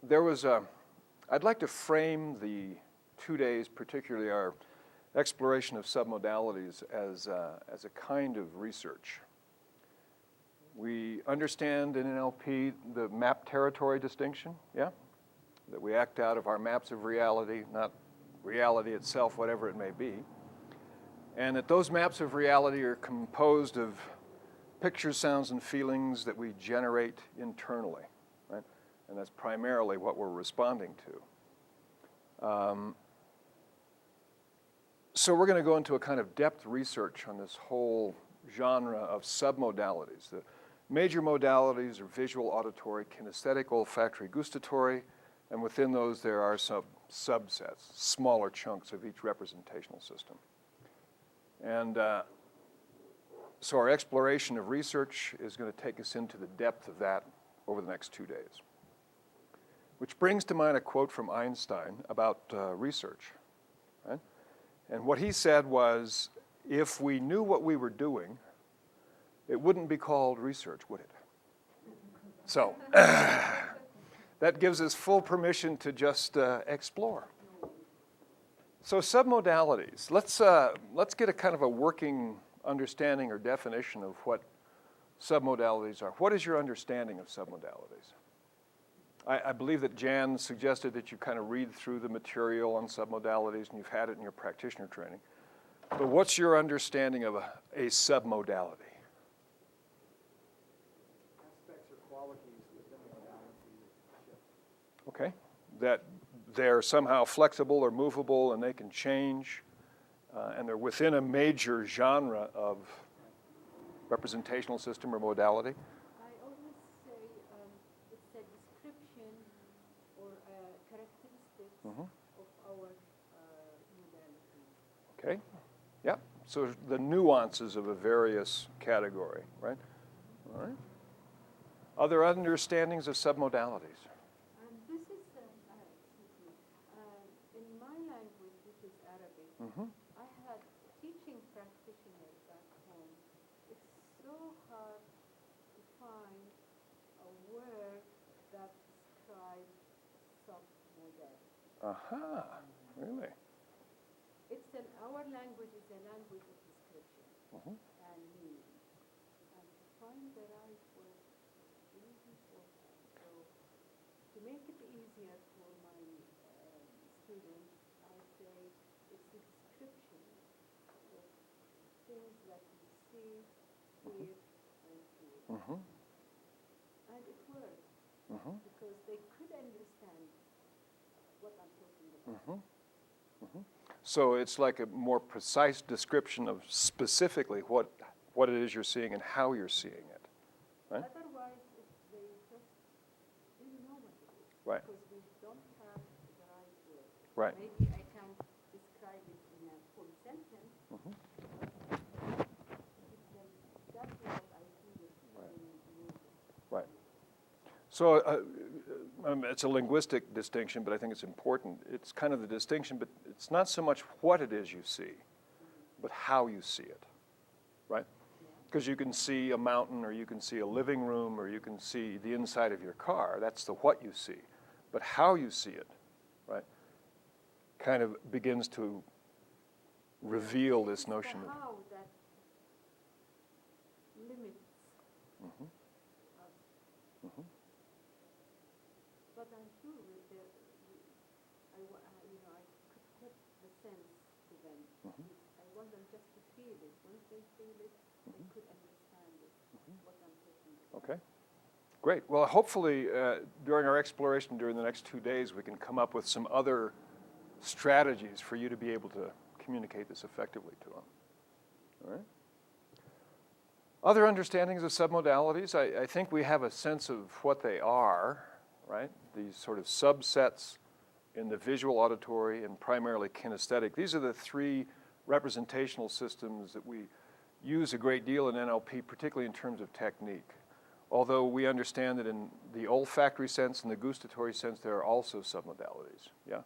I'd like to frame the 2 days, particularly our exploration of submodalities, as a kind of research. We understand in NLP the map territory distinction, yeah? That we act out of our maps of reality, not reality itself, whatever it may be. And that those maps of reality are composed of pictures, sounds, and feelings that we generate internally, right? And that's primarily what we're responding to. So we're going to go into a kind of depth research on this whole genre of submodalities. The major modalities are visual, auditory, kinesthetic, olfactory, gustatory, and within those there are some subsets, smaller chunks of each representational system. And so our exploration of research is going to take us into the depth of that over the next 2 days. Which brings to mind a quote from Einstein about research. Right? And what he said was, if we knew what we were doing, it wouldn't be called research, would it? So that gives us full permission to just explore. So submodalities, let's get a kind of a working understanding or definition of what submodalities are. What is your understanding of submodalities? I believe that Jan suggested that you kind of read through the material on submodalities and you've had it in your practitioner training. But what's your understanding of a submodality? Aspects or qualities within the modality. Okay, that they're somehow flexible or movable and they can change, and they're within a major genre of representational system or modality. I always say it's a description or characteristics of our modality. Okay, yeah, so the nuances of a various category, right? All right. Other understandings of submodalities? This is, in my language, which is Arabic, I had teaching practitioners back home. It's so hard to find a word that describes submodality. Really? Our language is a language of description and meaning. And to find the right word is really important. So to make it easier for my students, I say it's a description of things that you see, hear, and feel. And it works because they could understand what I'm talking about. So it's like a more precise description of specifically what it is you're seeing and how you're seeing it, right? Otherwise, they just didn't know what it is. Right. Because we don't have the right word. Right. Maybe I can describe it in a full sentence. That's what I feel is Right. So it's a linguistic distinction, but I think it's important. It's kind of the distinction, but it's not so much what it is you see, but how you see it, right? Because you can see a mountain, or you can see a living room, or you can see the inside of your car. That's the what you see. But how you see it, right, kind of begins to reveal this notion the of how that limits us. But I'm sure I could put the sense to them. I want them just to feel it. Once they feel it, they could understand it, what I'm talking about. Okay, great. Well, hopefully during our exploration during the next 2 days, we can come up with some other strategies for you to be able to communicate this effectively to them. All right? Other understandings of submodalities, I think we have a sense of what they are, right? These sort of subsets in the visual, auditory, and primarily kinesthetic. These are the 3 representational systems that we use a great deal in NLP, particularly in terms of technique. Although we understand that in the olfactory sense and the gustatory sense, there are also submodalities, yeah?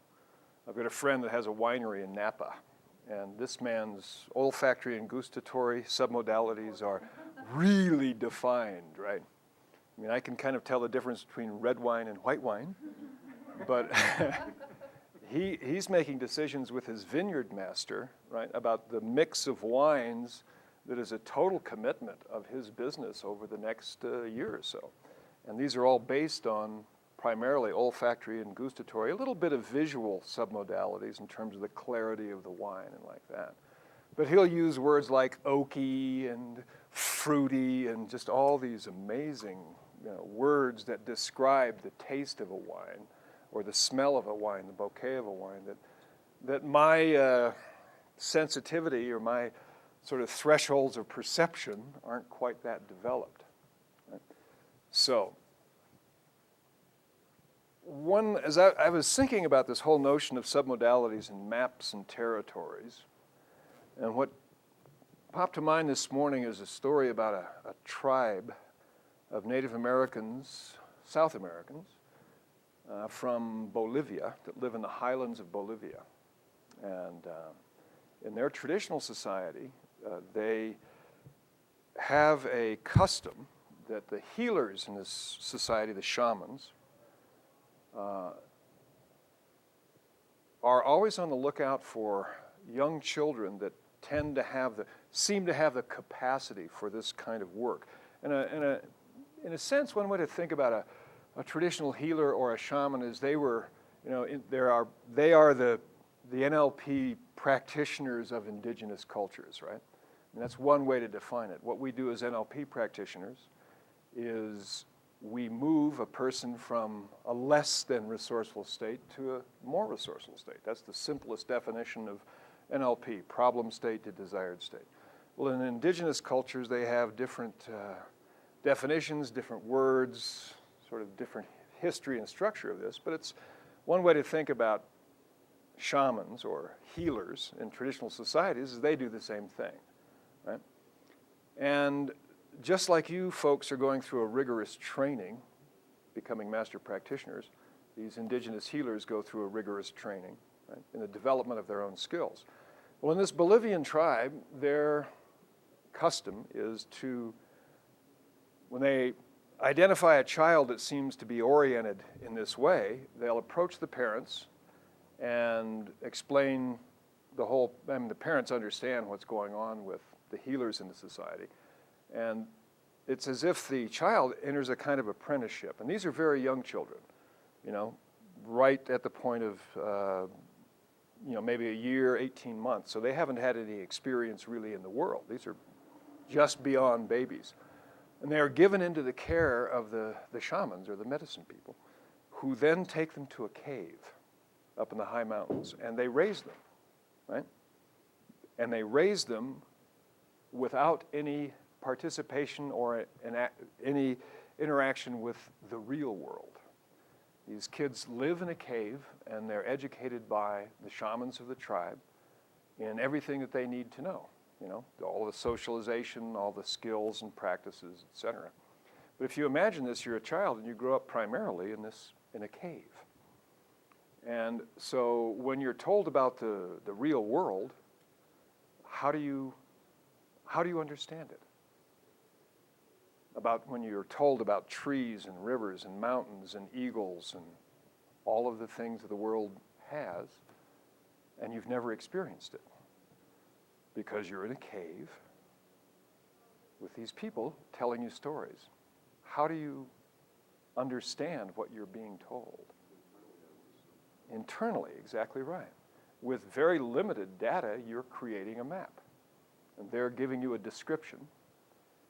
I've got a friend that has a winery in Napa, and this man's olfactory and gustatory submodalities are really defined, right? I mean, I can kind of tell the difference between red wine and white wine, But he's making decisions with his vineyard master, right, about the mix of wines that is a total commitment of his business over the next year or so. And these are all based on primarily olfactory and gustatory, a little bit of visual submodalities in terms of the clarity of the wine and like that. But he'll use words like oaky and fruity and just all these amazing, words that describe the taste of a wine or the smell of a wine, the bouquet of a wine, that my sensitivity or my sort of thresholds of perception aren't quite that developed. Right? So, as I was thinking about this whole notion of submodalities and maps and territories, and what popped to mind this morning is a story about a tribe of Native Americans, South Americans, from Bolivia that live in the highlands of Bolivia. And in their traditional society, they have a custom that the healers in this society, the shamans, are always on the lookout for young children that seem to have the capacity for this kind of work. In a sense, one way to think about a traditional healer or a shaman is they are the NLP practitioners of indigenous cultures, right? And that's one way to define it. What we do as NLP practitioners is we move a person from a less than resourceful state to a more resourceful state. That's the simplest definition of NLP, problem state to desired state. Well, in indigenous cultures, they have different definitions, different words, sort of different history and structure of this, but it's one way to think about shamans or healers in traditional societies is they do the same thing, right? And just like you folks are going through a rigorous training, becoming master practitioners, these indigenous healers go through a rigorous training, right, in the development of their own skills. Well, in this Bolivian tribe, their custom is to, when they identify a child that seems to be oriented in this way, they'll approach the parents and explain the parents understand what's going on with the healers in the society. And it's as if the child enters a kind of apprenticeship. And these are very young children, right at the point of, maybe a year, 18 months. So they haven't had any experience really in the world. These are just beyond babies. And they are given into the care of the shamans or the medicine people, who then take them to a cave up in the high mountains, and they raise them, right? And they raise them without any participation or any interaction with the real world. These kids live in a cave, and they're educated by the shamans of the tribe in everything that they need to know, all the socialization, all the skills and practices, etc. But if you imagine this, you're a child and you grow up primarily in a cave. And so when you're told about the real world, how do you understand it? About when you're told about trees and rivers and mountains and eagles and all of the things that the world has, and you've never experienced it because you're in a cave with these people telling you stories. How do you understand what you're being told? Internally, exactly right. With very limited data, you're creating a map. And they're giving you a description.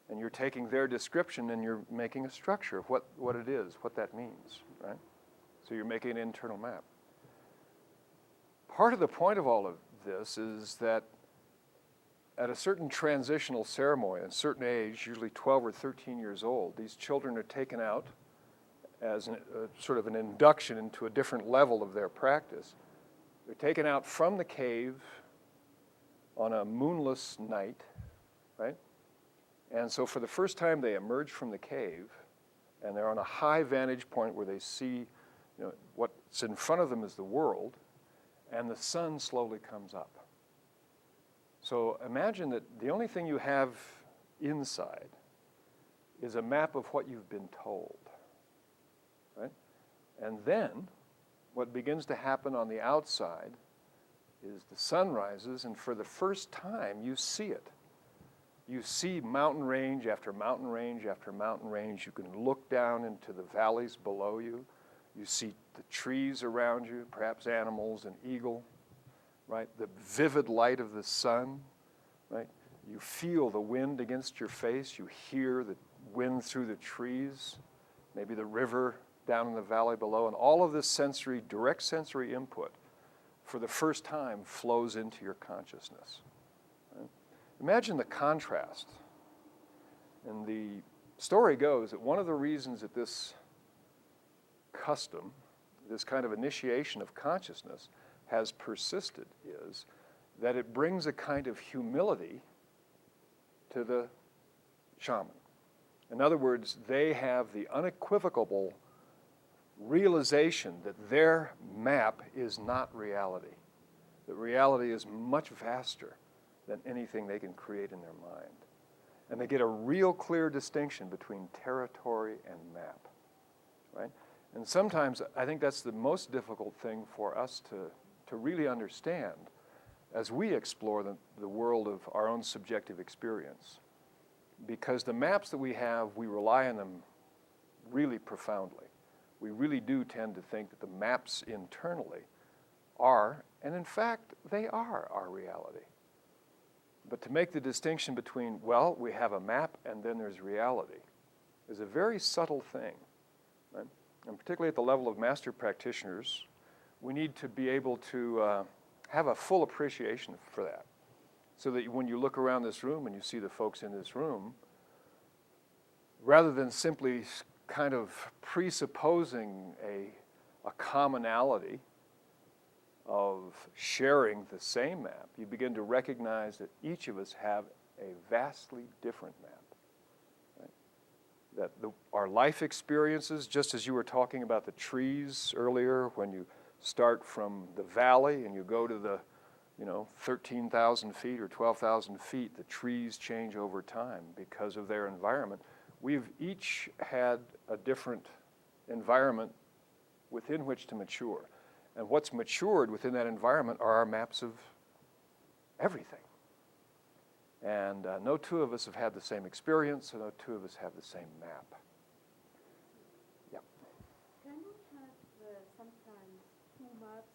And you're taking their description and you're making a structure of what it is, what that means, right? So you're making an internal map. Part of the point of all of this is that at a certain transitional ceremony, at a certain age, usually 12 or 13 years old, these children are taken out as sort of an induction into a different level of their practice. They're taken out from the cave on a moonless night, right? And so for the first time, they emerge from the cave, and they're on a high vantage point where they see, what's in front of them is the world, and the sun slowly comes up. So imagine that the only thing you have inside is a map of what you've been told, right? And then what begins to happen on the outside is the sun rises, and for the first time, you see it. You see mountain range after mountain range after mountain range. You can look down into the valleys below you. You see the trees around you, perhaps animals, an eagle, right? The vivid light of the sun, right? You feel the wind against your face. You hear the wind through the trees, maybe the river down in the valley below, and all of this sensory, direct sensory input for the first time flows into your consciousness. Right? Imagine the contrast. And the story goes that one of the reasons that this custom, this kind of initiation of consciousness has persisted is that it brings a kind of humility to the shaman. In other words, they have the unequivocal realization that their map is not reality. That reality is much vaster than anything they can create in their mind. And they get a real clear distinction between territory and map, right? And sometimes I think that's the most difficult thing for us to really understand as we explore the world of our own subjective experience. Because the maps that we have, we rely on them really profoundly. We really do tend to think that the maps internally are, and in fact, they are our reality. But to make the distinction between, well, we have a map and then there's reality, is a very subtle thing. Right? And particularly at the level of master practitioners, we need to be able to have a full appreciation for that. So that when you look around this room and you see the folks in this room, rather than simply kind of presupposing a commonality of sharing the same map, you begin to recognize that each of us have a vastly different map. Right? That our life experiences, just as you were talking about the trees earlier, when you start from the valley and you go to the 13,000 feet or 12,000 feet, the trees change over time because of their environment. We've each had a different environment within which to mature. And what's matured within that environment are our maps of everything. And no two of us have had the same experience, so no two of us have the same map. Yep. Can we have sometimes two maps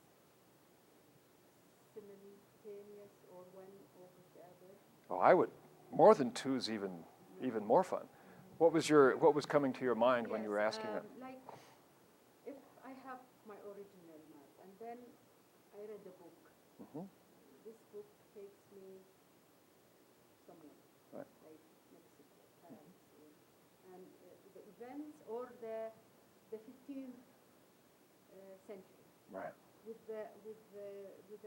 simultaneous or one over the other? Oh, I would. More than two is even more fun. What was coming to your mind when you were asking that? Like, if I have my original map and then I read a book, Mm-hmm. this book takes me somewhere, Right. like Mexico, Paris, and the events or the 15th century, Right. with the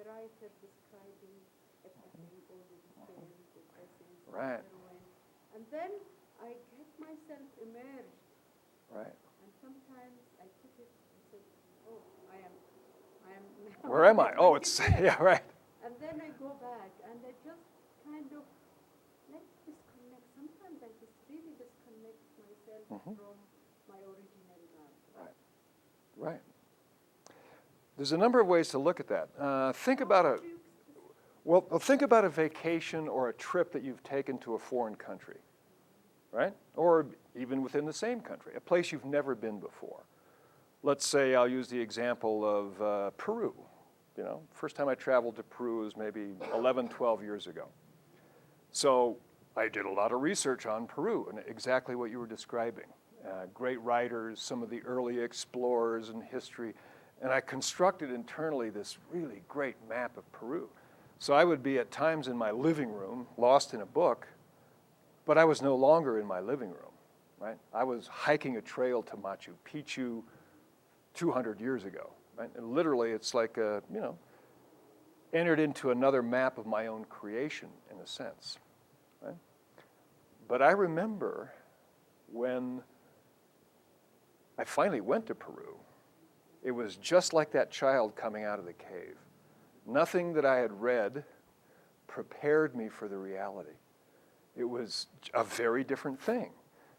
writer describing everything, all the details, the dressing, Right. the heroine, and then I get myself immersed. Right. And sometimes I put it and say, oh, I am now. Where am I? Oh, it's, 25. yeah, right. And then I go back and I just kind of disconnect. Sometimes I just really disconnect myself from my original map. Right. Right. There's a number of ways to look at that. Think about a vacation or a trip that you've taken to a foreign country, right? Or even within the same country, a place you've never been before. Let's say I'll use the example of Peru. First time I traveled to Peru was maybe 11, 12 years ago. So I did a lot of research on Peru and exactly what you were describing. Great writers, some of the early explorers in history, and I constructed internally this really great map of Peru. So I would be at times in my living room, lost in a book, but I was no longer in my living room, right? I was hiking a trail to Machu Picchu 200 years ago, right? And literally it's like, entered into another map of my own creation in a sense, right? But I remember when I finally went to Peru, it was just like that child coming out of the cave. Nothing that I had read prepared me for the reality. It was a very different thing.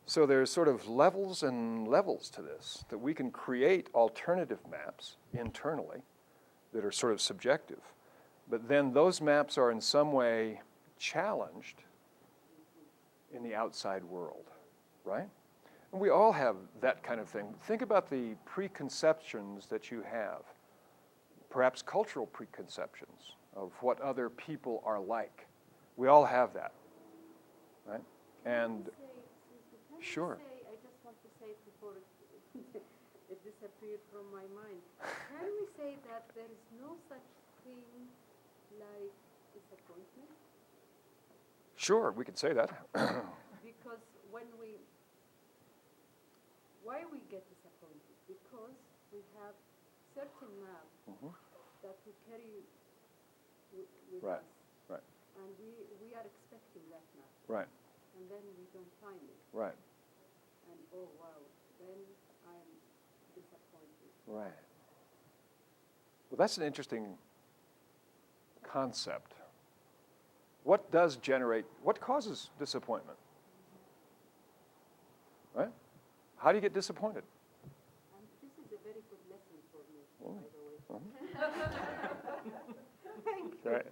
So there's sort of levels and levels to this, that we can create alternative maps internally that are sort of subjective. But then those maps are in some way challenged in the outside world, right? And we all have that kind of thing. Think about the preconceptions that you have, perhaps cultural preconceptions of what other people are like. We all have that, right? And sure. I just want to say before it disappeared from my mind. Can we say that there is no such thing like disappointment? Sure, we could say that. Because why we get disappointed? Because we have certain map that we carry with Right, us. right. And we are expecting that map. Right, And then we don't find it. right, And oh wow, then I'm disappointed. right. Well, that's an interesting concept. What causes disappointment? Right? How do you get disappointed? And this is a very good lesson for me, by the way. Thank you. Right.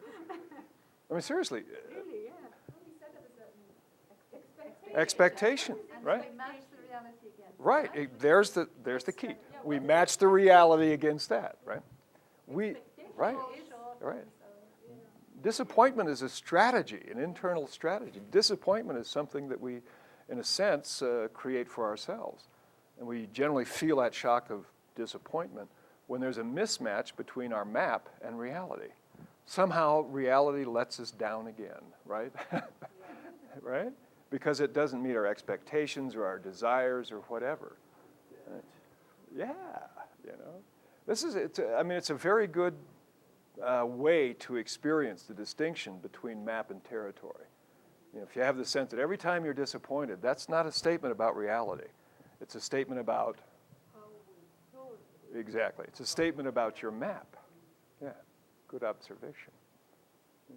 I mean, seriously, Really, yeah. expectation, right? We match the reality again. Right. There's the key. We match the reality against that, right? Right. Right. Disappointment is a strategy, an internal strategy. Disappointment is something that we, in a sense, create for ourselves. And we generally feel that shock of disappointment when there's a mismatch between our map and reality. Somehow reality lets us down again, right? Right? Because it doesn't meet our expectations or our desires or whatever. Right? Yeah, you know. It's a very good way to experience the distinction between map and territory. You know, if you have the sense that every time you're disappointed, that's not a statement about reality. It's a statement about, exactly, it's a statement about your map. Yeah, good observation. Yeah.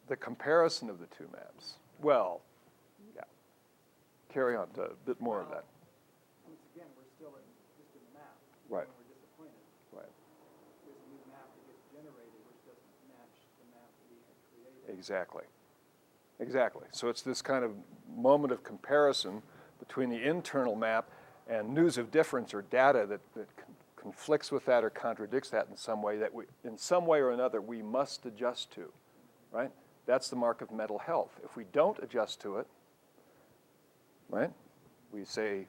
The comparison of the two maps. Well, yeah. Carry on to a bit more of that. Once again, we're still just in the map. Right. When we're disappointed. Right. There's a new map that gets generated which doesn't match the map we had created. Exactly. Exactly. So it's this kind of moment of comparison between the internal map and news of difference or data that conflicts with that or contradicts that in some way in some way or another, we must adjust to, right? That's the mark of mental health. If we don't adjust to it, right, we say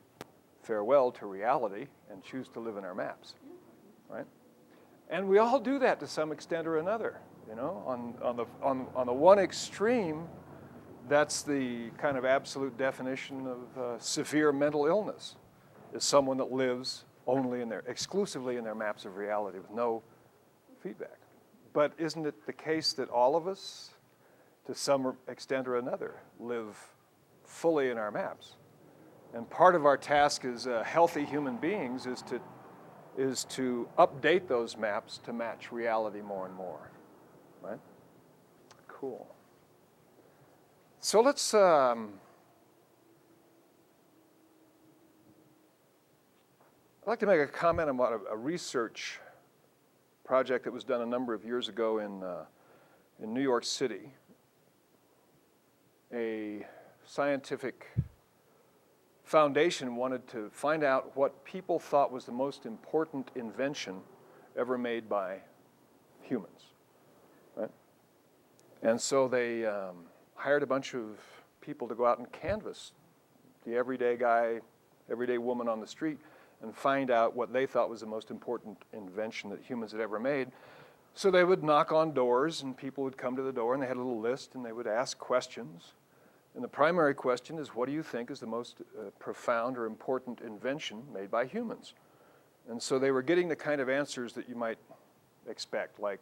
farewell to reality and choose to live in our maps, right? And we all do that to some extent or another, you know. On the one extreme, that's the kind of absolute definition of severe mental illness, is someone that lives exclusively in their maps of reality with no feedback. But isn't it the case that all of us, to some extent or another, live fully in our maps? And part of our task as healthy human beings is to update those maps to match reality more and more, right? Cool. So let's I'd like to make a comment about a research project that was done a number of years ago in New York City. A scientific foundation wanted to find out what people thought was the most important invention ever made by humans, right? And so they hired a bunch of people to go out and canvass the everyday guy, everyday woman on the street and find out what they thought was the most important invention that humans had ever made. So they would knock on doors and people would come to the door and they had a little list and they would ask questions. And the primary question is, what do you think is the most profound or important invention made by humans? And so they were getting the kind of answers that you might expect, like,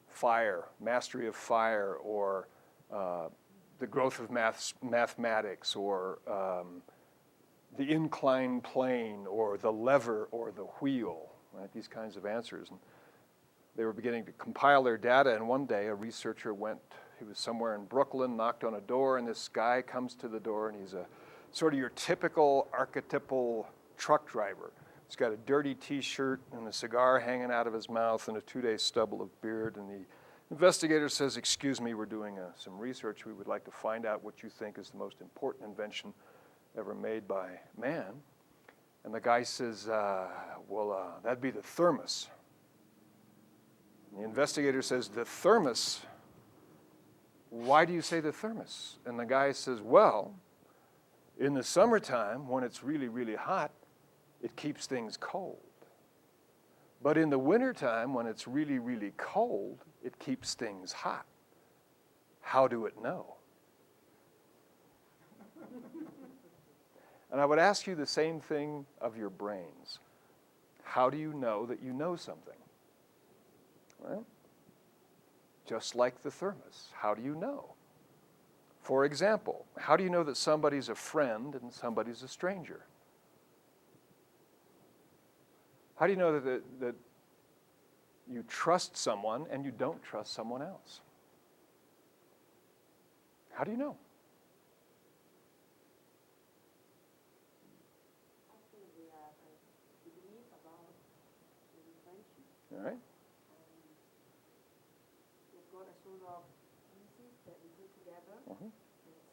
fire, mastery of fire, or the growth of mathematics, or the inclined plane, or the lever, or the wheel, right? These kinds of answers. And They were beginning to compile their data, and one day a researcher he was somewhere in Brooklyn, knocked on a door, and this guy comes to the door, and he's a sort of your typical archetypal truck driver. He's got a dirty t-shirt and a cigar hanging out of his mouth and a 2-day stubble of beard, and the investigator says, "Excuse me, we're doing some research. We would like to find out what you think is the most important invention ever made by man." And the guy says, that'd be the thermos. And the investigator says, "The thermos? Why do you say the thermos?" And the guy says, "Well, in the summertime, when it's really, really hot, it keeps things cold. But in the wintertime, when it's really, really cold, it keeps things hot. How do it know?" And I would ask you the same thing of your brains. How do you know that you know something? Well, just like the thermos, how do you know? For example, how do you know that somebody's a friend and somebody's a stranger? How do you know that you trust someone and you don't trust someone else? How do you know? Actually, I believe about the friendship. All right? We've got a sort of pieces that we put together and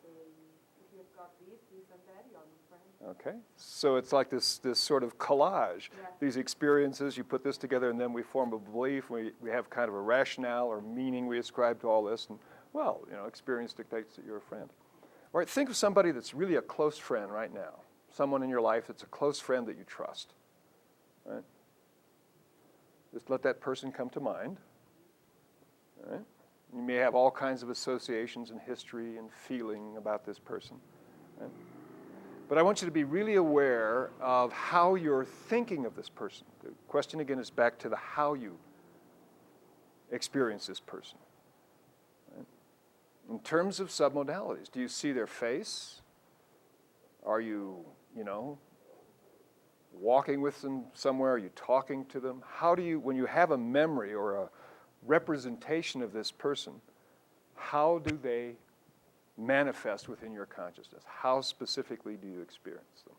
say, if you've got this and that, you're my friend. Okay. So it's like this sort of collage. Yeah. These experiences, you put this together, and then we form a belief. We have kind of a rationale or meaning we ascribe to all this. And, well, experience dictates that you're a friend. All right, think of somebody that's really a close friend right now. Someone in your life that's a close friend that you trust. All right? Just let that person come to mind. All right? You may have all kinds of associations and history and feeling about this person. Right? But I want you to be really aware of how you're thinking of this person. The question again is back to the how you experience this person. Right? In terms of submodalities, do you see their face? Are you, walking with them somewhere? Are you talking to them? How do you, when you have a memory or a representation of this person, how do they manifest within your consciousness? How specifically do you experience them?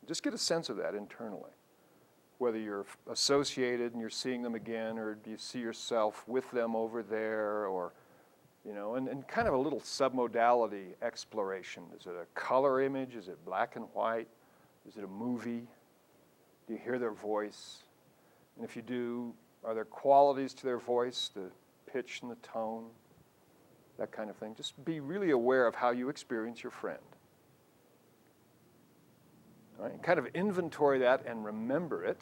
Just get a sense of that internally. Whether you're associated and you're seeing them again, or do you see yourself with them over there, or, and kind of a little submodality exploration. Is it a color image? Is it black and white? Is it a movie? Do you hear their voice? And if you do, are there qualities to their voice, the pitch and the tone? That kind of thing. Just be really aware of how you experience your friend. All right? Kind of inventory that and remember it.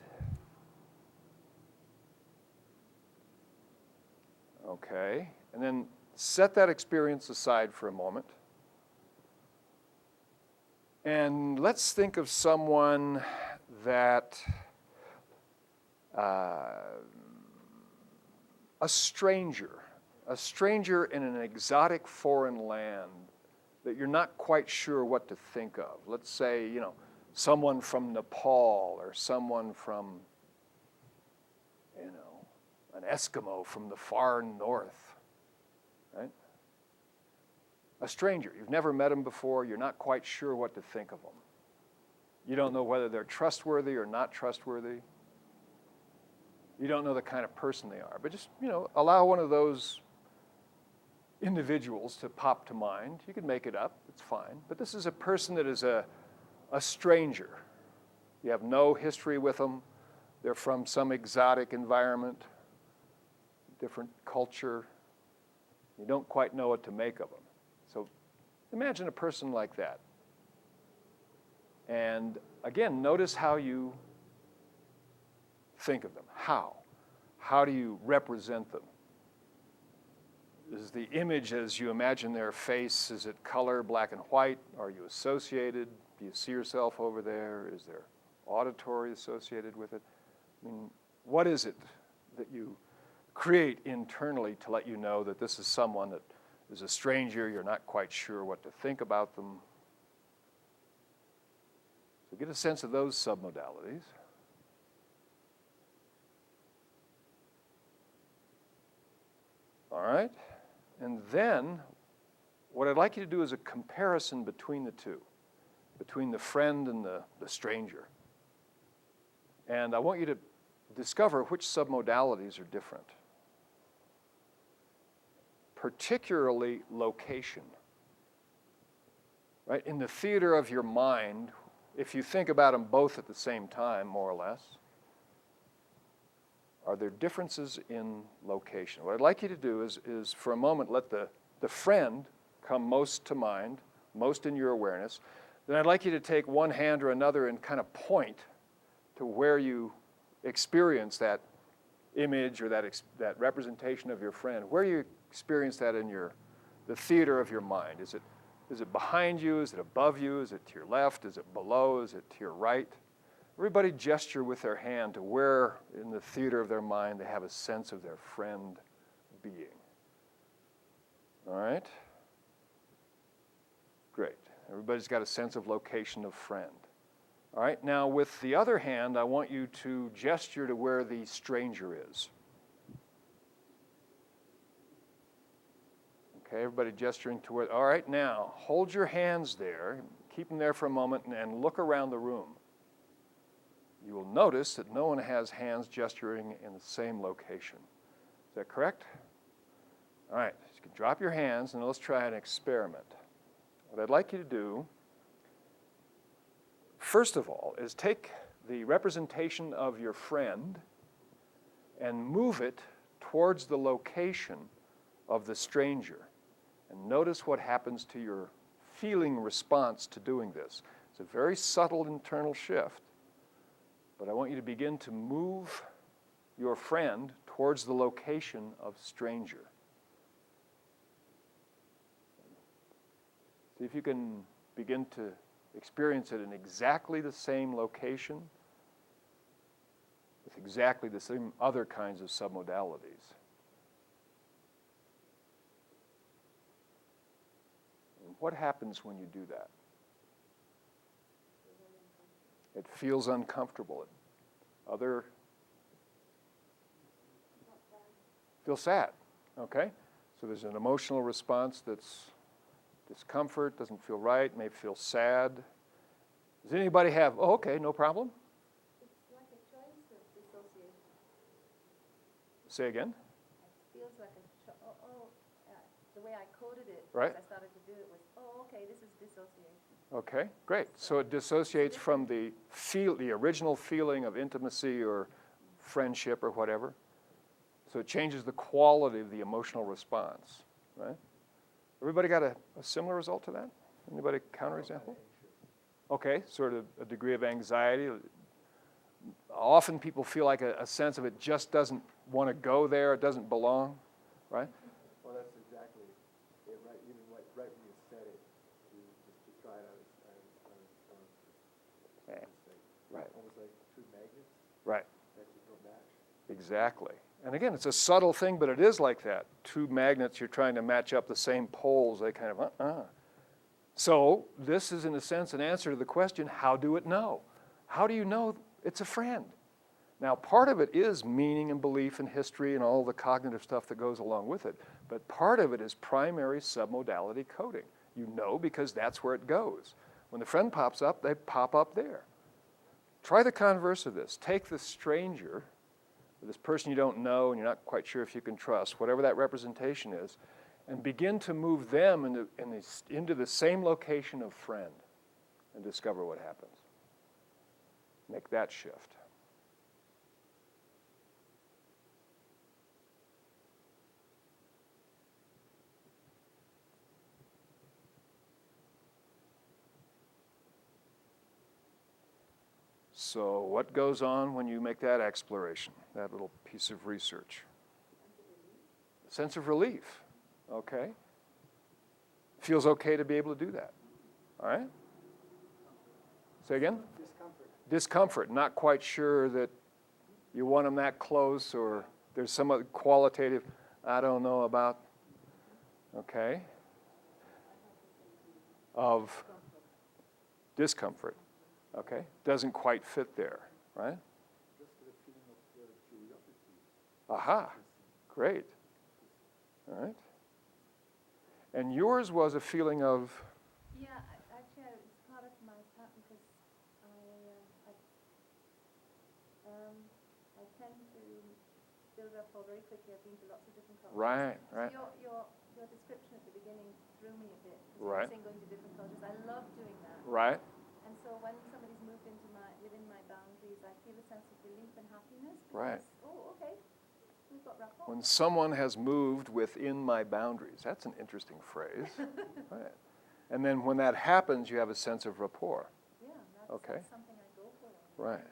Okay. And then set that experience aside for a moment. And let's think of someone that, a stranger in an exotic foreign land that you're not quite sure what to think of. Let's say, someone from Nepal or someone from, an Eskimo from the far north, right? A stranger. You've never met them before. You're not quite sure what to think of them. You don't know whether they're trustworthy or not trustworthy. You don't know the kind of person they are. But just, allow one of those individuals to pop to mind. You can make it up. It's fine. But this is a person that is a stranger. You have no history with them. They're from some exotic environment, different culture. You don't quite know what to make of them. So imagine a person like that. And again, notice how you think of them. How? How do you represent them? Is the image as you imagine their face, is it color, black and white? Are you associated? Do you see yourself over there? Is there auditory associated with it? I mean, what is it that you create internally to let you know that this is someone that is a stranger, you're not quite sure what to think about them? So get a sense of those submodalities. All right? And then what I'd like you to do is a comparison between the two, between the friend and the stranger. And I want you to discover which submodalities are different, particularly location. Right? In the theater of your mind, if you think about them both at the same time, more or less, are there differences in location? What I'd like you to do is for a moment let the friend come most to mind, most in your awareness. Then I'd like you to take one hand or another and kind of point to where you experience that image or that representation of your friend. Where you experience that in the theater of your mind. Is it behind you? Is it above you? Is it to your left? Is it below? Is it to your right? Everybody gesture with their hand to where in the theater of their mind they have a sense of their friend being. All right? Great. Everybody's got a sense of location of friend. All right, now with the other hand, I want you to gesture to where the stranger is. Okay, everybody gesturing to where, all right, now hold your hands there, keep them there for a moment, and look around the room. You will notice that no one has hands gesturing in the same location. Is that correct? All right, so you can drop your hands and let's try an experiment. What I'd like you to do, first of all, is take the representation of your friend and move it towards the location of the stranger. And notice what happens to your feeling response to doing this. It's a very subtle internal shift, but I want you to begin to move your friend towards the location of stranger. See if you can begin to experience it in exactly the same location with exactly the same other kinds of submodalities. And what happens when you do that? It feels uncomfortable. Feels sad, okay? So there's an emotional response that's discomfort, doesn't feel right, may feel sad. Does anybody have, oh, okay, no problem? It's like a choice of dissociation. Say again? It feels like the way I coded it, Right. as I started to do it was, oh, okay, this is dissociation. Okay, great. So it dissociates from the original feeling of intimacy or friendship or whatever. So it changes the quality of the emotional response, right? Everybody got a similar result to that? Anybody counterexample? Okay, sort of a degree of anxiety. Often people feel like a sense of it just doesn't want to go there, it doesn't belong, right? Well, that's exactly it, right? Even right when you said it, just to try it on Right. almost like two magnets Right, that you don't match. exactly. And again, it's a subtle thing, but it is like that. Two magnets, you're trying to match up the same poles, they kind of, So this is, in a sense, an answer to the question, how do it know? How do you know it's a friend? Now, part of it is meaning and belief and history and all the cognitive stuff that goes along with it, but part of it is primary submodality coding. You know because that's where it goes. When the friend pops up, they pop up there. Try the converse of this. Take the stranger, this person you don't know and you're not quite sure if you can trust, whatever that representation is, and begin to move them into the same location of friend and discover what happens. Make that shift. So what goes on when you make that exploration, that little piece of research? Sense of relief, okay? Feels okay to be able to do that, all right? Say again? Discomfort, not quite sure that you want them that close or there's some other qualitative, I don't know about, okay? Of discomfort. Okay, doesn't quite fit there, right? Just the feeling of curiosity. Aha, great. All right. And yours was a feeling of, Yeah, actually, it's part of my pattern because I tend to build rapport very quickly. I've been to lots of different cultures. right. So your description at the beginning threw me a bit. Because Right. you were saying going to different cultures. I love doing that. Right. And so when somebody's moved within my boundaries, I feel a sense of relief and happiness. Because, Right. oh, okay, we've got rapport. When someone has moved within my boundaries. That's an interesting phrase. Right. And then when that happens, you have a sense of rapport. Yeah, Okay. that's something I go for. Right.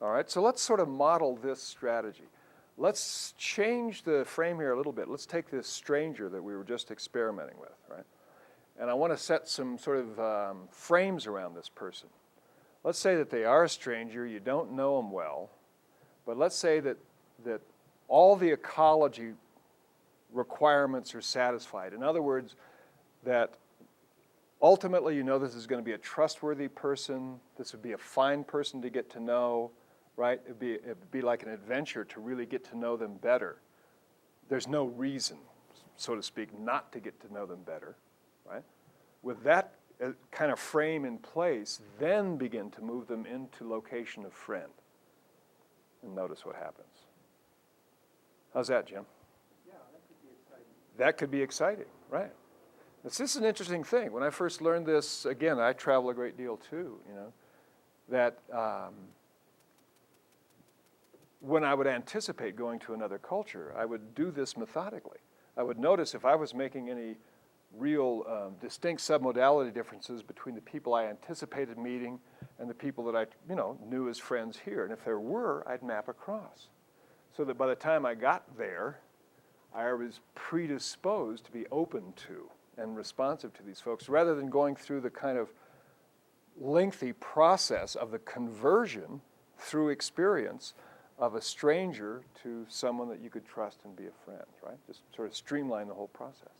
All right, so let's sort of model this strategy. Let's change the frame here a little bit. Let's take this stranger that we were just experimenting with, right? And I want to set some sort of frames around this person. Let's say that they are a stranger, you don't know them well, but let's say that all the ecology requirements are satisfied. In other words, that ultimately you know this is going to be a trustworthy person, this would be a fine person to get to know, right? It'd be like an adventure to really get to know them better. There's no reason, so to speak, not to get to know them better, right? With that kind of frame in place, then begin to move them into location of friend. And notice what happens. How's that, Jim? Yeah, that could be exciting. That could be exciting, right? This is an interesting thing. When I first learned this, again, I travel a great deal too, you know, that when I would anticipate going to another culture, I would do this methodically. I would notice if I was making any real distinct submodality differences between the people I anticipated meeting and the people that I, knew as friends here. And if there were, I'd map across. So that by the time I got there, I was predisposed to be open to and responsive to these folks, rather than going through the kind of lengthy process of the conversion through experience of a stranger to someone that you could trust and be a friend, right? Just sort of streamline the whole process.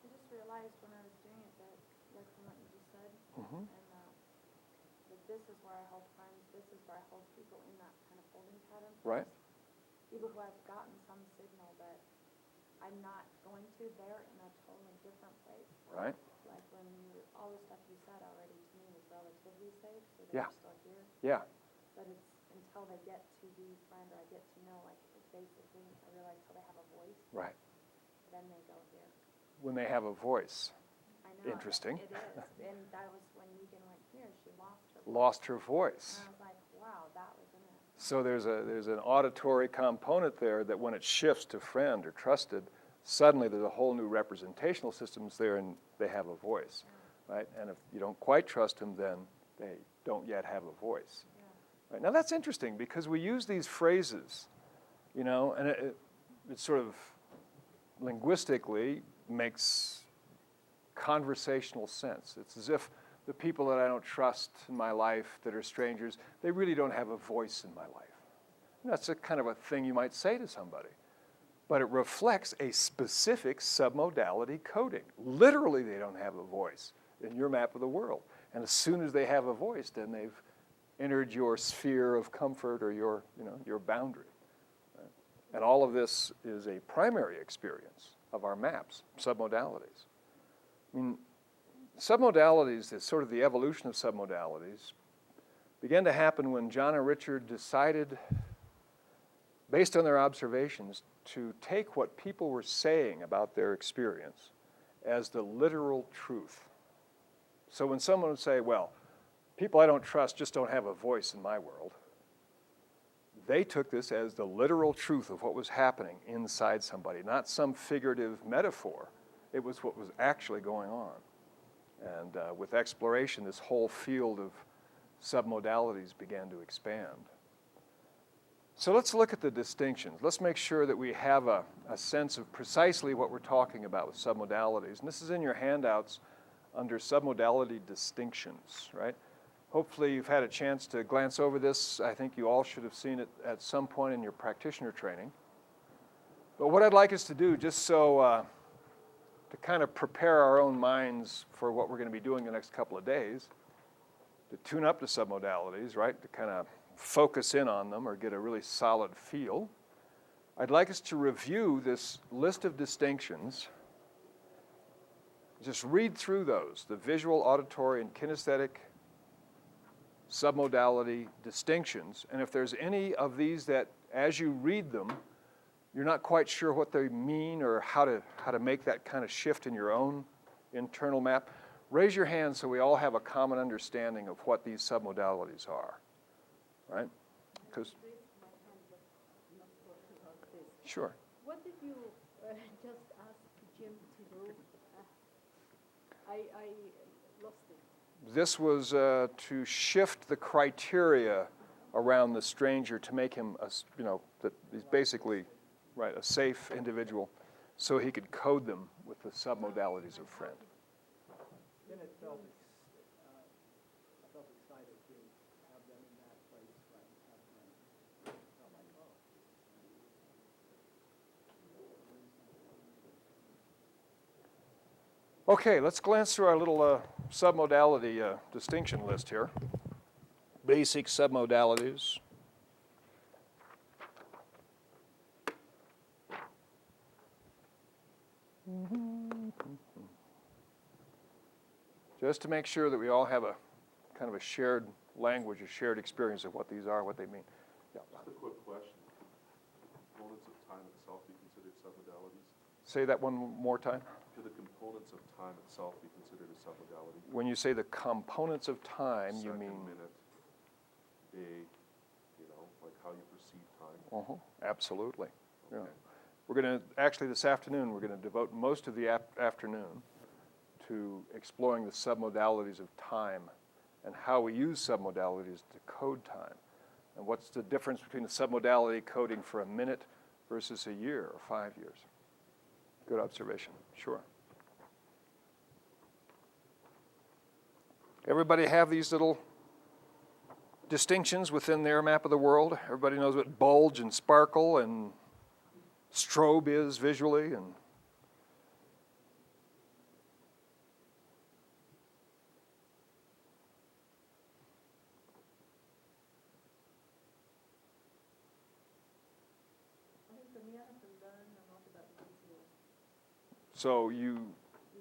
I just realized when I was doing it that, like from what you just said, Mm-hmm. and that this is where I hold friends, this is where I hold people in that kind of holding pattern. Right. People who I've gotten some signal that I'm not going to, they're in a totally different place. Right. Like when all the stuff you said already to me was relatively safe, so they're Yeah. still here. Yeah. But it's until they get to be friend or I get to know, like basically I realize till they have a voice, Right. then they go here. When they have a voice. I know. Interesting. It is. And that was when Megan went here, she lost her voice. Lost her voice. And I was like, wow, that was in it. So there's an auditory component there that when it shifts to friend or trusted, suddenly there's a whole new representational systems there and they have a voice, right? And if you don't quite trust them, then they don't yet have a voice. Yeah. Right? Now that's interesting because we use these phrases, and it sort of linguistically makes conversational sense. It's as if the people that I don't trust in my life that are strangers, they really don't have a voice in my life. And that's a kind of a thing you might say to somebody. But it reflects a specific submodality coding. Literally, they don't have a voice in your map of the world. And as soon as they have a voice, then they've entered your sphere of comfort or your boundary. Right? And all of this is a primary experience of our maps, submodalities. I mean, submodalities, is sort of the evolution of submodalities, began to happen when John and Richard decided, based on their observations, to take what people were saying about their experience as the literal truth. So when someone would say, well, people I don't trust just don't have a voice in my world, they took this as the literal truth of what was happening inside somebody, not some figurative metaphor. It was what was actually going on. And with exploration, this whole field of submodalities began to expand. So let's look at the distinctions. Let's make sure that we have a sense of precisely what we're talking about with submodalities. And this is in your handouts under submodality distinctions, right? Hopefully you've had a chance to glance over this. I think you all should have seen it at some point in your practitioner training. But what I'd like us to do, just so to kind of prepare our own minds for what we're going to be doing the next couple of days, to tune up to submodalities, right? To kind of focus in on them or get a really solid feel. I'd like us to review this list of distinctions. Just read through those, the visual, auditory, and kinesthetic submodality distinctions. And if there's any of these that, as you read them, you're not quite sure what they mean or how to make that kind of shift in your own internal map, raise your hand so we all have a common understanding of what these submodalities are, right? Because sure. What did you just ask Jim to do? I lost it. This was to shift the criteria around the stranger to make him, that he's basically, right, a safe individual, so he could code them with the submodalities of friend. Then it felt excited to have them in that place, right? Have them. Felt like, oh. Okay, let's glance through our little submodality distinction list here. Basic submodalities. Just to make sure that we all have a kind of a shared language, a shared experience of what these are, what they mean. Yeah. Just a quick question. Components of time itself be considered submodalities? Say that one more time. Should the components of time itself be considered a submodality? When you say the components of time, you Second, mean? minute, day, like how you perceive time? Absolutely. Yeah. Okay. We're going to, actually this afternoon, we're going to devote most of the afternoon to exploring the submodalities of time and how we use submodalities to code time. And what's the difference between the submodality coding for a minute versus a year or 5 years? Good observation, sure. Everybody have these little distinctions within their map of the world? Everybody knows what bulge and sparkle and strobe is visually, and I think for me, I have to learn a lot about visual. so you,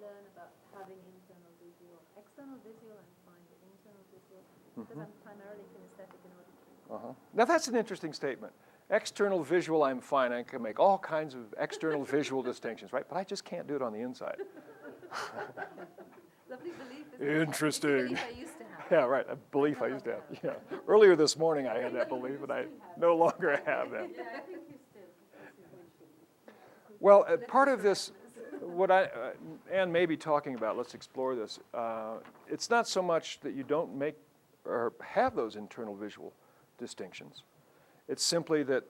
Learn about having internal visual. External visual, I'm fine, but internal visual, because I'm primarily kinesthetic and auditory. now that's an interesting statement. External visual, I'm fine. I can make all kinds of external visual distinctions, right? But I just can't do it on the inside. Lovely belief, isn't it? Interesting. It's a belief I used to have. Yeah, right, a belief I used to have. Yeah. Earlier this morning I had that belief, and I no longer have that. Yeah, I think you still. Well, part of this, what Ann may be talking about, let's explore this. It's not so much that you don't make or have those internal visual distinctions. It's simply that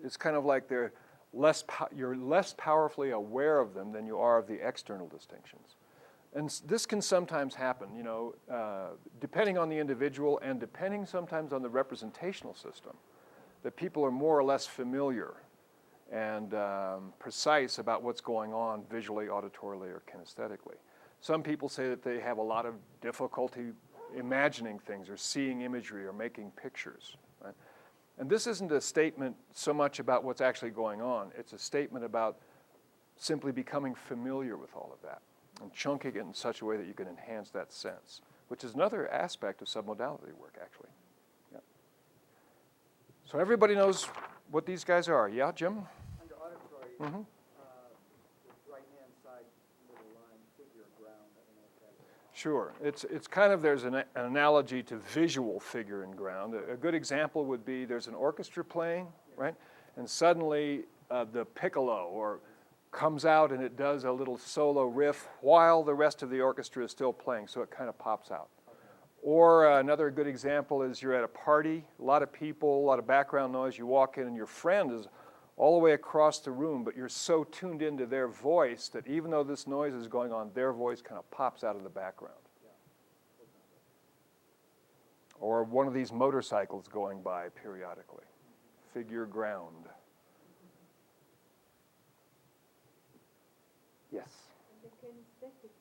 it's kind of like you're less powerfully aware of them than you are of the external distinctions. And this can sometimes happen, depending on the individual and depending sometimes on the representational system, that people are more or less familiar and precise about what's going on visually, auditorily, or kinesthetically. Some people say that they have a lot of difficulty imagining things or seeing imagery or making pictures, right? And this isn't a statement so much about what's actually going on. It's a statement about simply becoming familiar with all of that and chunking it in such a way that you can enhance that sense, which is another aspect of submodality work, actually. Yeah. So everybody knows what these guys are. Yeah, Jim? Under auditory, Mm-hmm. the right-hand side little line, figure ground, I don't know if that's... Sure. It's kind of, there's an analogy to visual figure and ground. A good example would be there's an orchestra playing, right? And suddenly the piccolo comes out and it does a little solo riff while the rest of the orchestra is still playing, so it kind of pops out. Or another good example is you're at a party, a lot of people, a lot of background noise, you walk in and your friend is all the way across the room, but you're so tuned into their voice that even though this noise is going on, their voice kind of pops out of the background. Or one of these motorcycles going by periodically. Figure ground. Yes? The kinesthetic,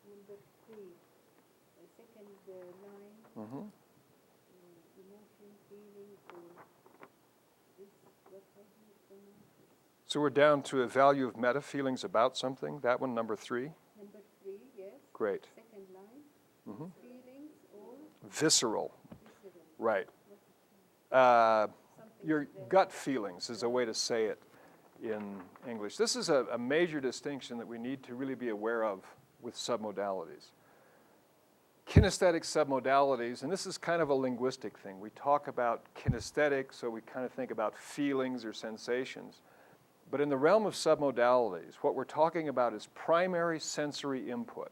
number 3, the second line, Mm-hmm. emotion, feeling, or this So we're down to a value of meta feelings about something. That one, number 3. Number 3, yes. Great. Second line. Mhm. Feelings or Visceral. visceral. Right. Something Your like that. gut feelings is a way to say it in English. This is a major distinction that we need to really be aware of with submodalities. Kinesthetic submodalities, and this is kind of a linguistic thing. We talk about kinesthetic, so we kind of think about feelings or sensations. But in the realm of submodalities, what we're talking about is primary sensory input.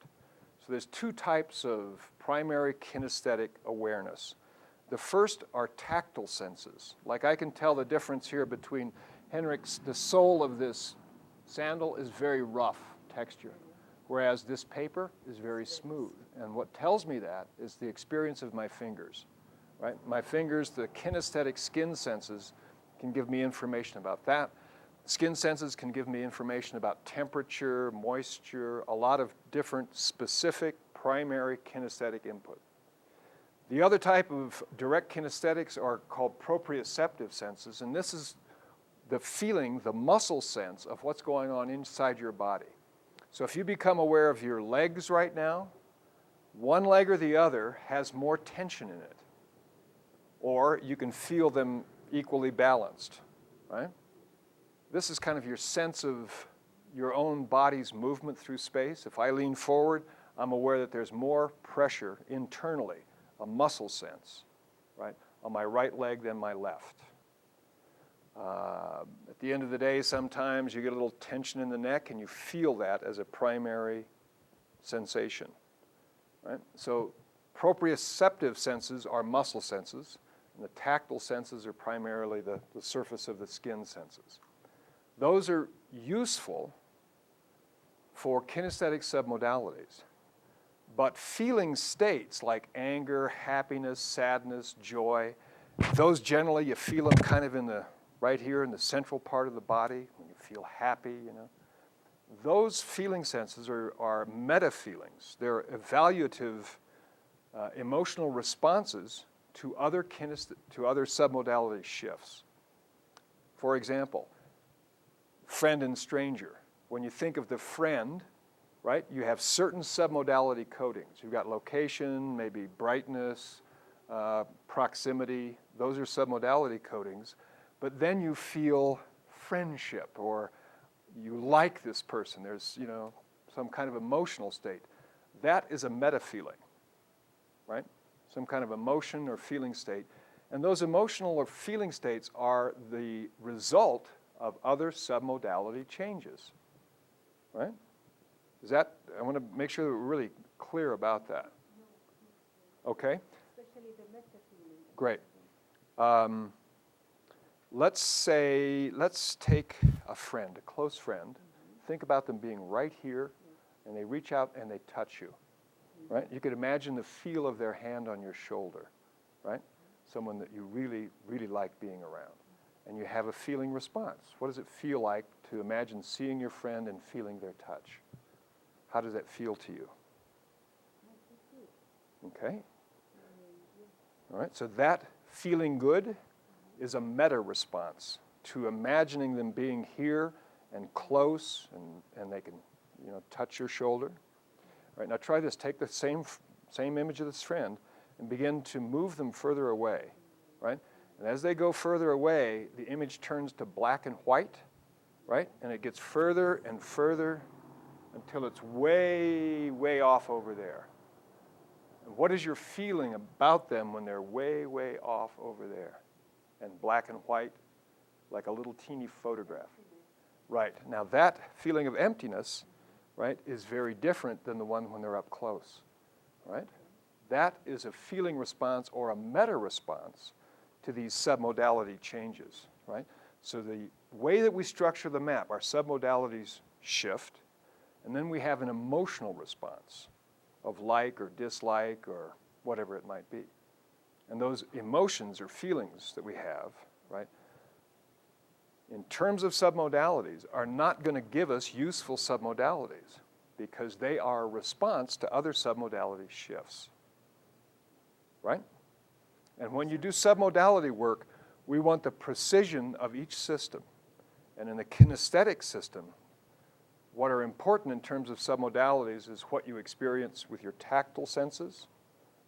So there's 2 types of primary kinesthetic awareness. The first are tactile senses. Like I can tell the difference here between Henrik's, the sole of this sandal is very rough texture, whereas this paper is very smooth. And what tells me that is the experience of my fingers, right? My fingers, the kinesthetic skin senses can give me information about that. Skin senses can give me information about temperature, moisture, a lot of different specific primary kinesthetic input. The other type of direct kinesthetics are called proprioceptive senses, and this is the feeling, the muscle sense of what's going on inside your body. So if you become aware of your legs right now, one leg or the other has more tension in it, or you can feel them equally balanced, right? This is kind of your sense of your own body's movement through space. If I lean forward, I'm aware that there's more pressure internally, a muscle sense, right, on my right leg than my left. At the end of the day, sometimes you get a little tension in the neck and you feel that as a primary sensation, right? So proprioceptive senses are muscle senses, and the tactile senses are primarily the surface of the skin senses. Those are useful for kinesthetic submodalities. But feeling states like anger, happiness, sadness, joy, those generally you feel them kind of in the right here in the central part of the body when you feel happy, you know. Those feeling senses are meta feelings. They're evaluative emotional responses to other submodality shifts. For example, friend and stranger. When you think of the friend, right, you have certain submodality codings. You've got location, maybe brightness, proximity. Those are submodality codings. But then you feel friendship, or you like this person. There's, you know, some kind of emotional state. That is a meta feeling, right? Some kind of emotion or feeling state. And those emotional or feeling states are the result of other submodality changes, right? Is that, I want to make sure that we're really clear about that. Okay? Especially the meta feeling. Great. Let's take a friend, a close friend. Think about them being right here, and they reach out and they touch you, right? You could imagine the feel of their hand on your shoulder, right? Someone that you really, really like being around. And you have a feeling response. What does it feel like to imagine seeing your friend and feeling their touch? How does that feel to you? Okay? All right, so that feeling good is a meta response to imagining them being here and close, and they can, you know, touch your shoulder. All right, now try this. Take the same image of this friend and begin to move them further away, right? And as they go further away, the image turns to black and white, right? And it gets further and further until it's way, way off over there. And what is your feeling about them when they're way, way off over there? And black and white, like a little teeny photograph. Right, now that feeling of emptiness, right, is very different than the one when they're up close, right? That is a feeling response or a meta response to these submodality changes, right? So the way that we structure the map, our submodalities shift, and then we have an emotional response of like or dislike or whatever it might be. And those emotions or feelings that we have, right, in terms of submodalities, are not going to give us useful submodalities because they are a response to other submodality shifts, right? And when you do submodality work, We want the precision of each system. And in the kinesthetic system, what are important in terms of submodalities is what you experience with your tactile senses,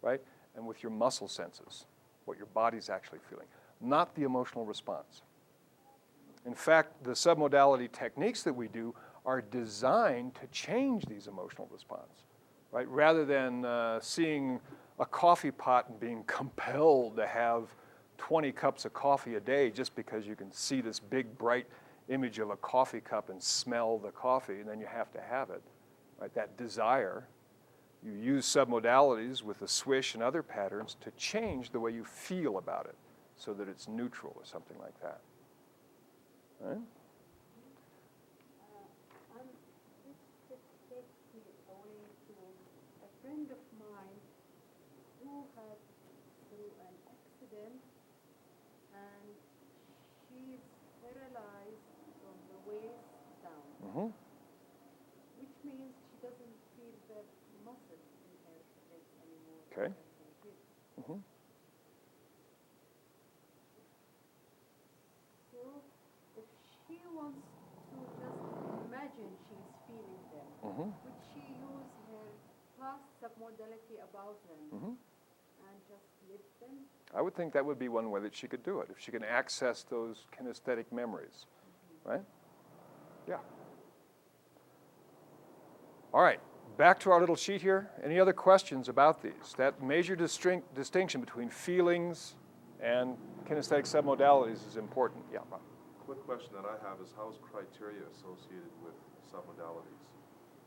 right? And with your muscle senses, what your body's actually feeling, not the emotional response. In fact, the submodality techniques that we do are designed to change these emotional response, right? Rather than seeing a coffee pot and being compelled to have 20 cups of coffee a day just because you can see this big, bright image of a coffee cup and smell the coffee, and then you have to have it, right? That desire. You use submodalities with the swish and other patterns to change the way you feel about it so that it's neutral or something like that. Right? This takes me away to a friend of mine who had through an accident, and she's paralyzed from the waist down, Mm-hmm. which means she doesn't feel the muscle in her leg anymore. Okay. like her hips. Mm-hmm. So if she wants to just imagine she's feeling them, Mm-hmm. would she use her past submodality about them Mm-hmm. and just live them? I would think that would be one way that she could do it, if she can access those kinesthetic memories, right? Yeah. All right, back to our little sheet here. Any other questions about these? That major distinction between feelings and kinesthetic submodalities is important. Yeah, Bob. Quick question that I have is, how is criteria associated with submodalities?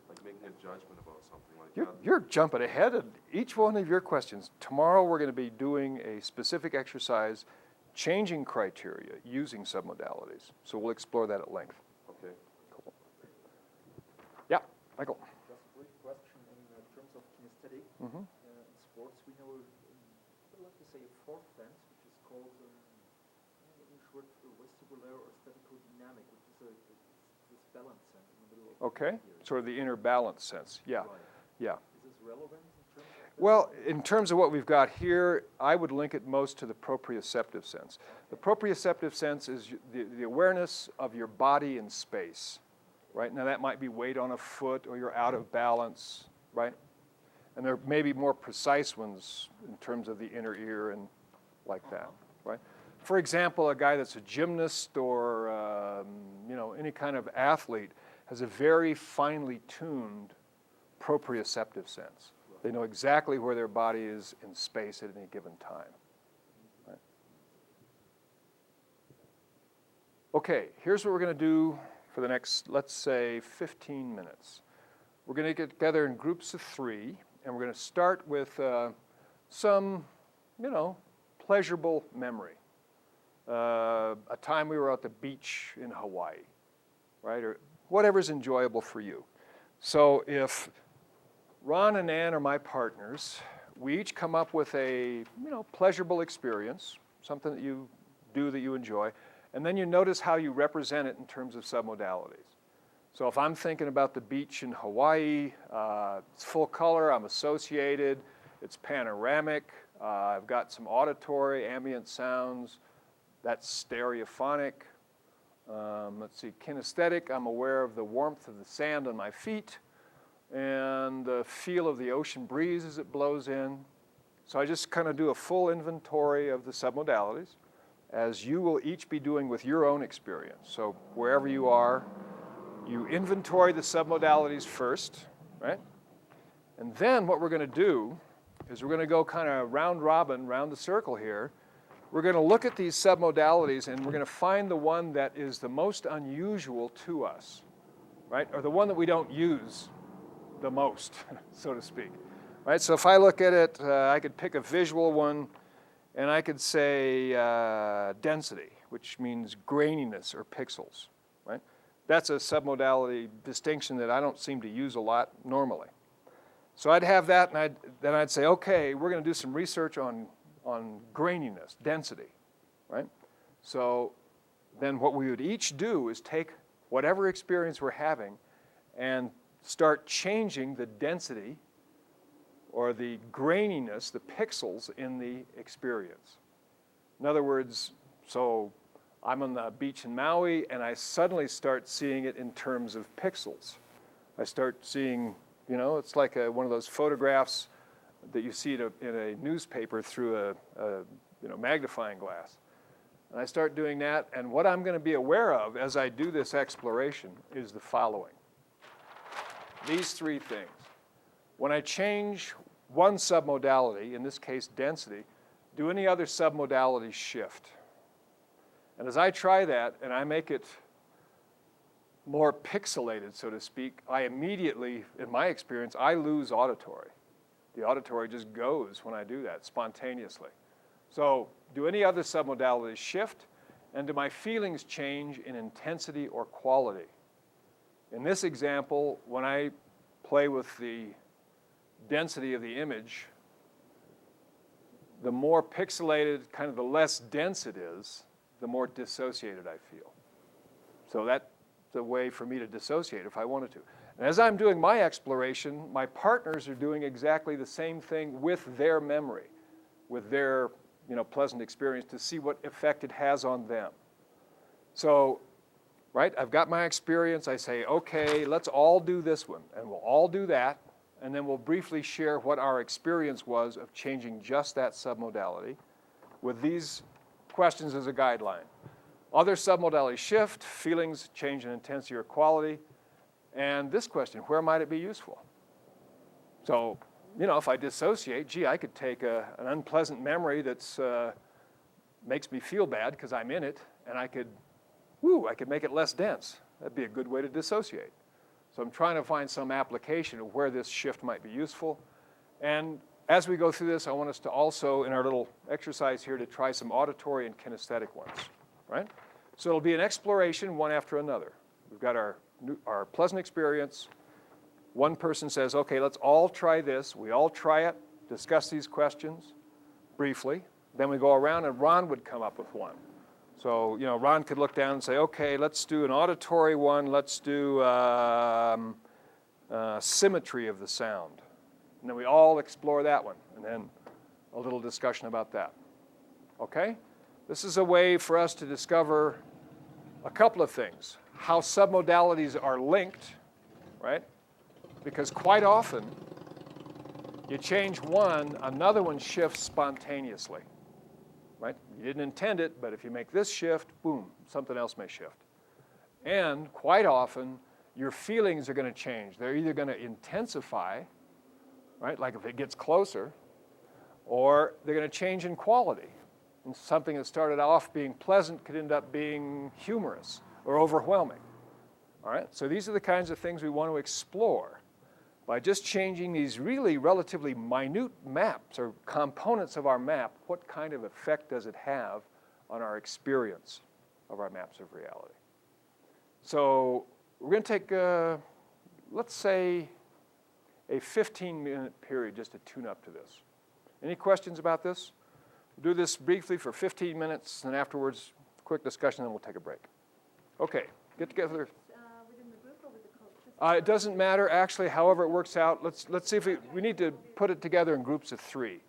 Like making a judgment about something like that? You're jumping ahead of each one of your questions. Tomorrow we're going to be doing a specific exercise, changing criteria using submodalities. So we'll explore that at length. Okay. Cool. Yeah, Michael. Just a brief question in terms of kinesthetic. Mm-hmm. In sports, we know, let me say, a fourth sense, which is called, in short, vestibular or staticodynamic, which is this balance sense in the middle of Okay, the ear. sort of the inner balance sense. Yeah, Right. yeah. Is this relevant in terms of Well, in terms of what we've got here, I would link it most to the proprioceptive sense. The proprioceptive sense is the awareness of your body in space, right? Now that might be weight on a foot or you're out of balance, right? And there may be more precise ones in terms of the inner ear and like that, right? For example, a guy that's a gymnast or any kind of athlete has a very finely tuned proprioceptive sense. They know exactly where their body is in space at any given time. Right? Okay, here's what we're going to do for the next, let's say, 15 minutes. We're going to get together in groups of 3, and we're going to start with some, pleasurable memory. A time we were at the beach in Hawaii, right? Or whatever's enjoyable for you. So if Ron and Ann are my partners, we each come up with a, pleasurable experience, something that you do that you enjoy, and then you notice how you represent it in terms of submodalities. So if I'm thinking about the beach in Hawaii, it's full color, I'm associated, it's panoramic, I've got some auditory, ambient sounds, that's stereophonic. Let's see, kinesthetic, I'm aware of the warmth of the sand on my feet and the feel of the ocean breeze as it blows in. So I just kind of do a full inventory of the submodalities, as you will each be doing with your own experience. So wherever you are, you inventory the submodalities first, right? And then what we're going to do is we're going to go kind of round robin, round the circle here. We're going to look at these submodalities and we're going to find the one that is the most unusual to us, right? Or the one that we don't use the most, so to speak, right? So if I look at it, I could pick a visual one and I could say density, which means graininess or pixels, right? That's a submodality distinction that I don't seem to use a lot normally. So I'd have that and then I'd say, okay, we're going to do some research on graininess, density, right? So then what we would each do is take whatever experience we're having and start changing the density or the graininess, the pixels in the experience. In other words, So I'm on the beach in Maui, and I suddenly start seeing it in terms of pixels. I start seeing, you know, it's like one of those photographs that you see in a newspaper through a magnifying glass. And I start doing that, and what I'm going to be aware of as I do this exploration is the following. These three things. When I change one submodality, in this case density, do any other submodalities shift? And as I try that and I make it more pixelated, so to speak, I immediately, in my experience, I lose auditory. The auditory just goes when I do that spontaneously. So do any other submodalities shift? And do my feelings change in intensity or quality? In this example, when I play with the density of the image, the more pixelated, kind of the less dense it is, the more dissociated I feel. So that's a way for me to dissociate if I wanted to. And as I'm doing my exploration, my partners are doing exactly the same thing with their memory, with their pleasant experience, to see what effect it has on them. So, right, I've got my experience. I say, okay, let's all do this one, and we'll all do that, and then we'll briefly share what our experience was of changing just that submodality with these questions as a guideline. Other submodalities shift, feelings change in intensity or quality, and this question, where might it be useful? So, if I dissociate, gee, I could take an unpleasant memory that's makes me feel bad because I'm in it, and I could make it less dense. That'd be a good way to dissociate. So I'm trying to find some application of where this shift might be useful. And as we go through this, I want us to also, in our little exercise here, to try some auditory and kinesthetic ones, right? So it'll be an exploration one after another. We've got our pleasant experience. One person says, okay, let's all try this. We all try it, discuss these questions briefly. Then we go around, and Ron would come up with one. So, Ron could look down and say, okay, let's do an auditory one. Let's do symmetry of the sound. And then we all explore that one, and then a little discussion about that. Okay? This is a way for us to discover a couple of things. How submodalities are linked, right? Because quite often, you change one, another one shifts spontaneously. Right? You didn't intend it, but if you make this shift, boom, something else may shift. And quite often, your feelings are going to change. They're either going to intensify, right, like if it gets closer, or they're going to change in quality. And something that started off being pleasant could end up being humorous or overwhelming. All right? So these are the kinds of things we want to explore by just changing these really relatively minute maps or components of our map. What kind of effect does it have on our experience of our maps of reality? So we're going to take, let's say, a 15-minute period just to tune up to this. Any questions about this? We'll do this briefly for 15 minutes, and afterwards, quick discussion, and then we'll take a break. Okay, get together. Within the group or with the coach? It doesn't matter, actually, however it works out. Let's see if we need to put it together in groups of 3.